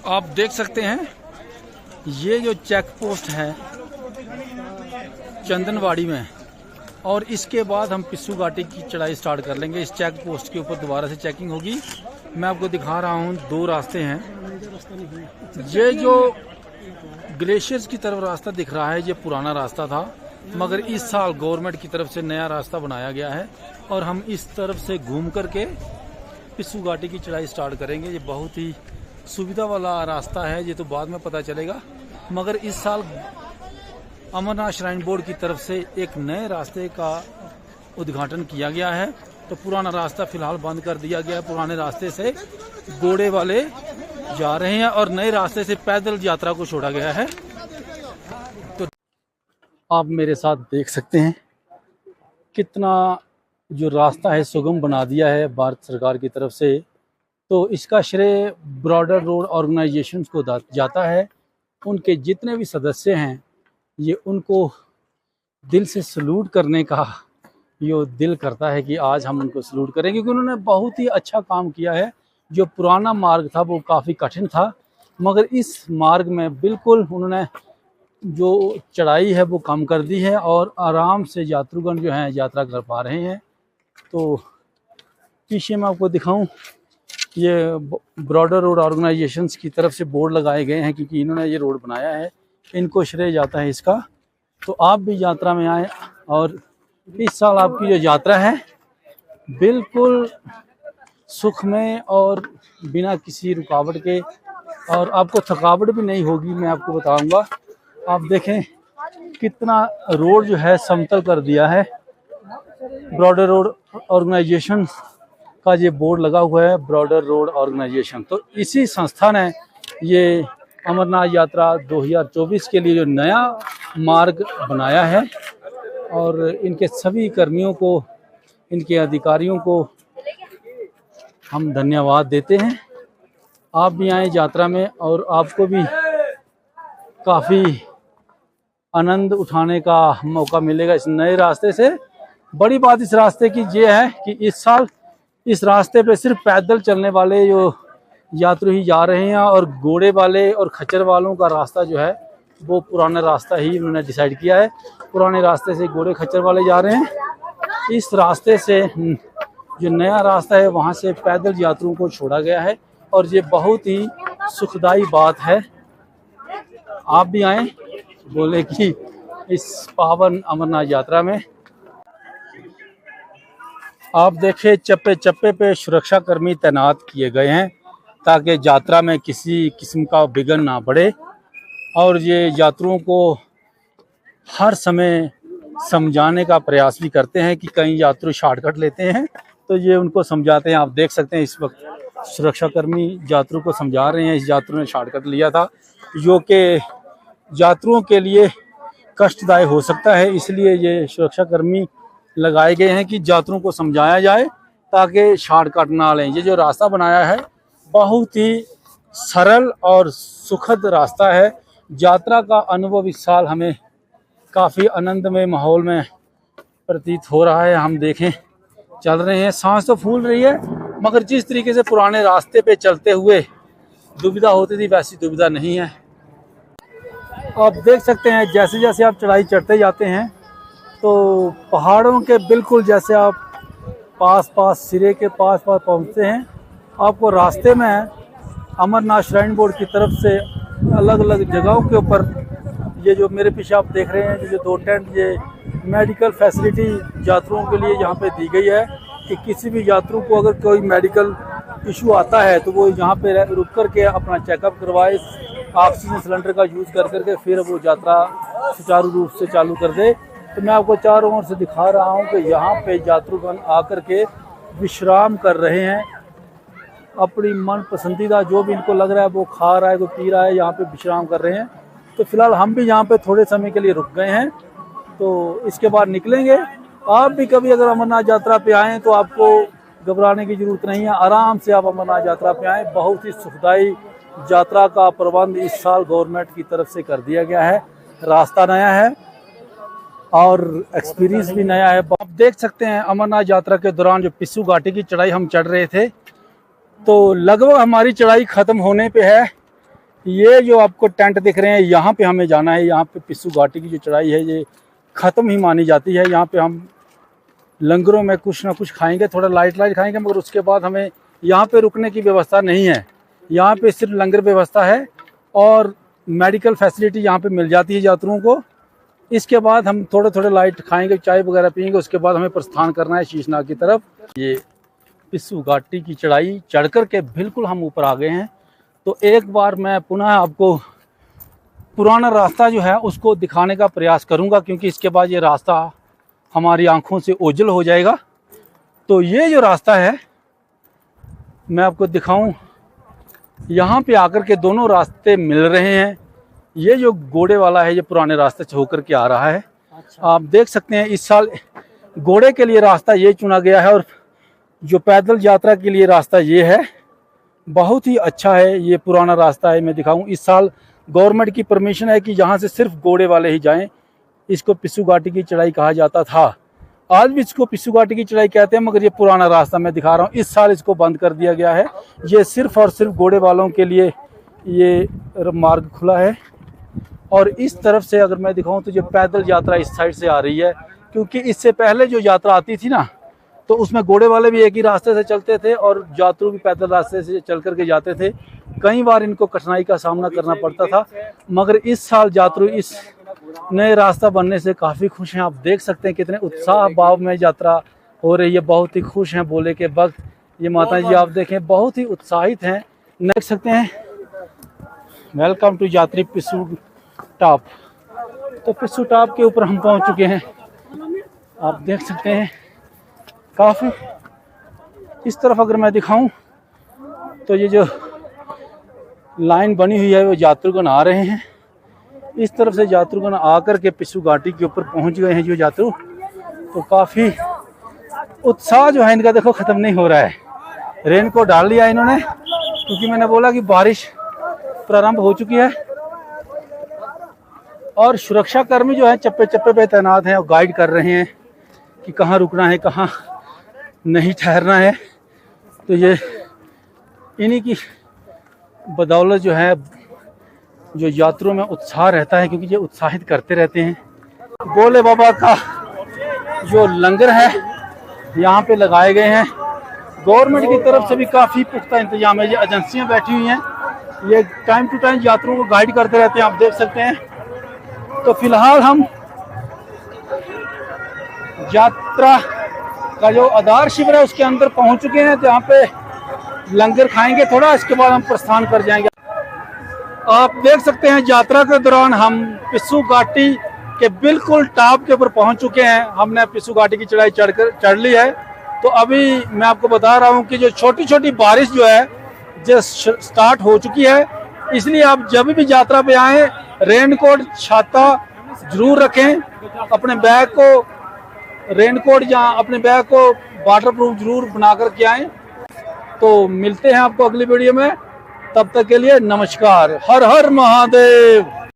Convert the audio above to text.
आप देख सकते हैं ये जो चेक पोस्ट है चंदनवाड़ी में, और इसके बाद हम पिस्सू घाटी की चढ़ाई स्टार्ट कर लेंगे। इस चेक पोस्ट के ऊपर दोबारा से चेकिंग होगी। मैं आपको दिखा रहा हूँ 2 रास्ते हैं। ये जो ग्लेशियर्स की तरफ रास्ता दिख रहा है ये पुराना रास्ता था, मगर इस साल गवर्नमेंट की तरफ से नया रास्ता बनाया गया है और हम इस तरफ से घूम करके पिस्सू घाटी की चढ़ाई स्टार्ट करेंगे। ये बहुत ही सुविधा वाला रास्ता है, ये तो बाद में पता चलेगा। मगर इस साल अमरनाथ श्राइन बोर्ड की तरफ से एक नए रास्ते का उद्घाटन किया गया है, तो पुराना रास्ता फिलहाल बंद कर दिया गया है। पुराने रास्ते से घोड़े वाले जा रहे हैं और नए रास्ते से पैदल यात्रा को छोड़ा गया है। तो आप मेरे साथ देख सकते हैं कितना जो रास्ता है सुगम बना दिया है भारत सरकार की तरफ से। तो इसका श्रेय बॉर्डर रोड ऑर्गेनाइजेशंस को जाता है। उनके जितने भी सदस्य हैं ये उनको दिल से सलूट करने का ये दिल करता है कि आज हम उनको सलूट करें, क्योंकि उन्होंने बहुत ही अच्छा काम किया है। जो पुराना मार्ग था वो काफ़ी कठिन था, मगर इस मार्ग में बिल्कुल उन्होंने जो चढ़ाई है वो कम कर दी है और आराम से यात्रीगण जो हैं यात्रा कर पा रहे हैं। तो पीछे मैं आपको दिखाऊं, ये बॉर्डर रोड ऑर्गेनाइजेशंस की तरफ से बोर्ड लगाए गए हैं, क्योंकि इन्होंने ये रोड बनाया है, इनको श्रेय जाता है इसका। तो आप भी यात्रा में आए और इस साल आपकी जो यात्रा है बिल्कुल सुख में और बिना किसी रुकावट के, और आपको थकावट भी नहीं होगी। मैं आपको बताऊंगा, आप देखें कितना रोड जो है समतल कर दिया है। बॉर्डर रोड ऑर्गेनाइजेशन का ये बोर्ड लगा हुआ है, बॉर्डर रोड ऑर्गेनाइजेशन। तो इसी संस्था ने ये अमरनाथ यात्रा 2024 के लिए जो नया मार्ग बनाया है, और इनके सभी कर्मियों को, इनके अधिकारियों को हम धन्यवाद देते हैं। आप भी आए यात्रा में और आपको भी काफ़ी आनंद उठाने का मौका मिलेगा इस नए रास्ते से। बड़ी बात इस रास्ते की ये है कि इस साल इस रास्ते पे सिर्फ पैदल चलने वाले जो यात्री ही जा रहे हैं, और घोड़े वाले और खच्चर वालों का रास्ता जो है वो पुराना रास्ता ही उन्होंने डिसाइड किया है। पुराने रास्ते से घोड़े खच्चर वाले जा रहे हैं। इस रास्ते से जो नया रास्ता है वहाँ से पैदल यात्रियों को छोड़ा गया है, और ये बहुत ही सुखदाई बात है। आप भी आएँ, बोले कि इस पावन अमरनाथ यात्रा में। आप देखें चप्पे चप्पे पे सुरक्षा कर्मी तैनात किए गए हैं ताकि यात्रा में किसी किस्म का विघ्न ना पड़े, और ये यात्रियों को हर समय समझाने का प्रयास भी करते हैं कि कई यात्री शॉर्टकट लेते हैं, तो ये उनको समझाते हैं। आप देख सकते हैं इस वक्त सुरक्षाकर्मी यात्रियों को समझा रहे हैं। इस यात्री ने शॉर्टकट लिया था जो कि यात्रियों के लिए कष्टदायक हो सकता है, इसलिए ये सुरक्षाकर्मी लगाए गए हैं कि यात्रियों को समझाया जाए ताकि शॉर्टकट ना लें। ये जो रास्ता बनाया है बहुत ही सरल और सुखद रास्ता है। यात्रा का अनुभव इस साल हमें काफ़ी आनंदमय माहौल में प्रतीत हो रहा है। हम देखें चल रहे हैं, सांस तो फूल रही है, मगर जिस तरीके से पुराने रास्ते पे चलते हुए दुविधा होती थी वैसी दुविधा नहीं है। आप देख सकते हैं जैसे जैसे आप चढ़ाई चढ़ते जाते हैं तो पहाड़ों के बिल्कुल जैसे आप पास सिरे के पास पहुंचते हैं, आपको रास्ते में अमरनाथ श्राइन बोर्ड की तरफ से अलग अलग जगहों के ऊपर ये जो मेरे पीछे आप देख रहे हैं, जो 2 टेंट, ये मेडिकल फैसिलिटी यात्रियों के लिए यहाँ पे दी गई है कि किसी भी यात्रियों को अगर कोई मेडिकल इशू आता है तो वो यहाँ पे रुक कर के अपना चेकअप करवाए, ऑक्सीजन सिलेंडर का यूज़ कर करके फिर वो यात्रा सुचारू रूप से चालू कर दे। तो मैं आपको चारों ओर से दिखा रहा हूँ कि यहाँ पे यात्रीगण आकर के विश्राम कर रहे हैं, अपनी मन पसंदीदा जो भी इनको लग रहा है वो खा रहा है, कोई पी रहा है, यहाँ पे विश्राम कर रहे हैं। तो फिलहाल हम भी यहाँ पे थोड़े समय के लिए रुक गए हैं, तो इसके बाद निकलेंगे। आप भी कभी अगर अमरनाथ यात्रा पे आएँ तो आपको घबराने की ज़रूरत नहीं है, आराम से आप अमरनाथ यात्रा पे आएँ। बहुत ही सुखदायी यात्रा का प्रबंध इस साल गवर्नमेंट की तरफ से कर दिया गया है। रास्ता नया है और एक्सपीरियंस भी नया है। आप देख सकते हैं अमरनाथ यात्रा के दौरान जो पिस्सू घाटी की चढ़ाई हम चढ़ रहे थे, तो लगभग हमारी चढ़ाई ख़त्म होने पे है। ये जो आपको टेंट दिख रहे हैं, यहाँ पे हमें जाना है। यहाँ पे पिस्सू घाटी की जो चढ़ाई है ये ख़त्म ही मानी जाती है। यहाँ पे हम लंगरों में कुछ ना कुछ खाएंगे, थोड़ा लाइट खाएंगे, मगर उसके बाद हमें यहाँ पे रुकने की व्यवस्था नहीं है। यहाँ पे सिर्फ लंगर व्यवस्था है और मेडिकल फैसिलिटी यहाँ पे मिल जाती है यात्रियों को। इसके बाद हम थोड़े थोड़े लाइट खाएंगे, चाय वगैरह पियेंगे, उसके बाद हमें प्रस्थान करना है शीशनाग की तरफ। ये पिस्सू घाटी की चढ़ाई चढ़ कर के बिल्कुल हम ऊपर आ गए हैं। तो एक बार मैं पुनः आपको पुराना रास्ता जो है उसको दिखाने का प्रयास करूंगा, क्योंकि इसके बाद ये रास्ता हमारी आंखों से ओझल हो जाएगा। तो ये जो रास्ता है मैं आपको दिखाऊं, यहाँ पे आकर के दोनों रास्ते मिल रहे हैं। ये जो घोड़े वाला है ये पुराने रास्ते से होकर के आ रहा है। अच्छा। आप देख सकते हैं इस साल घोड़े के लिए रास्ता ये चुना गया है और जो पैदल यात्रा के लिए रास्ता ये है। बहुत ही अच्छा है, ये पुराना रास्ता है। मैं दिखाऊं, इस साल गवर्नमेंट की परमिशन है कि यहाँ से सिर्फ घोड़े वाले ही जाएं। इसको पिस्सू घाटी की चढ़ाई कहा जाता था, आज भी इसको पिस्सू घाटी की चढ़ाई कहते हैं, मगर ये पुराना रास्ता मैं दिखा रहा हूँ। इस साल इसको बंद कर दिया गया है। ये सिर्फ और सिर्फ घोड़े वालों के लिए ये मार्ग खुला है। और इस तरफ से अगर मैं दिखाऊं तो ये पैदल यात्रा इस साइड से आ रही है, क्योंकि इससे पहले जो यात्रा आती थी ना तो उसमें घोड़े वाले भी एक ही रास्ते से चलते थे और यात्रु भी पैदल रास्ते से चल करके जाते थे। कई बार इनको कठिनाई का सामना करना पड़ता था, मगर इस साल यात्रु इस नए रास्ता बनने से काफ़ी खुश हैं। आप देख सकते हैं कितने उत्साह भाव में यात्रा हो रही है, बहुत ही खुश हैं बोले के वक्त। ये माता जी आप देखें बहुत ही उत्साहित हैं, देख सकते हैं। वेलकम टू यात्री पिस्सू टॉप। तो पिस्सू टॉप के ऊपर हम पहुंच चुके हैं, आप देख सकते हैं। काफ़ी इस तरफ अगर मैं दिखाऊं तो ये जो लाइन बनी हुई है वो यात्रुगण आ रहे हैं। इस तरफ से यात्रुगण आकर के पिस्सू घाटी के ऊपर पहुंच गए हैं जो यात्रु। तो काफ़ी उत्साह जो है इनका देखो ख़त्म नहीं हो रहा है। रेन को डाल लिया इन्होंने, क्योंकि मैंने बोला कि बारिश प्रारंभ हो चुकी है। और सुरक्षा कर्मी जो है चप्पे चप्पे पे तैनात हैं और गाइड कर रहे हैं कि कहाँ रुकना है, कहाँ नहीं ठहरना है। तो ये इन्हीं की बदौलत जो है जो यात्रियों में उत्साह रहता है, क्योंकि ये उत्साहित करते रहते हैं। भोले बाबा का जो लंगर है यहाँ पे लगाए गए हैं। गवर्नमेंट की तरफ से भी काफ़ी पुख्ता इंतजाम है। ये एजेंसियाँ बैठी हुई हैं, ये टाइम टू टाइम यात्रियों को गाइड करते रहते हैं, आप देख सकते हैं। तो फिलहाल हम यात्रा का जो आधार शिविर है उसके अंदर पहुंच चुके हैं। तो यहाँ पे लंगर खाएंगे थोड़ा, इसके बाद हम प्रस्थान कर जाएंगे। आप देख सकते हैं यात्रा के दौरान हम पिस्सू घाटी के बिल्कुल टॉप के ऊपर पहुंच चुके हैं। हमने पिस्सू घाटी की चढ़ाई चढ़ ली है। तो अभी मैं आपको बता रहा हूं कि जो छोटी छोटी बारिश जो है जो स्टार्ट हो चुकी है, इसलिए आप जब भी यात्रा पे आए रेनकोट छाता जरूर रखें, अपने बैग को रेनकोट या अपने बैग को वाटरप्रूफ जरूर बना कर के आएँ। तो मिलते हैं आपको अगली वीडियो में, तब तक के लिए नमस्कार। हर हर महादेव।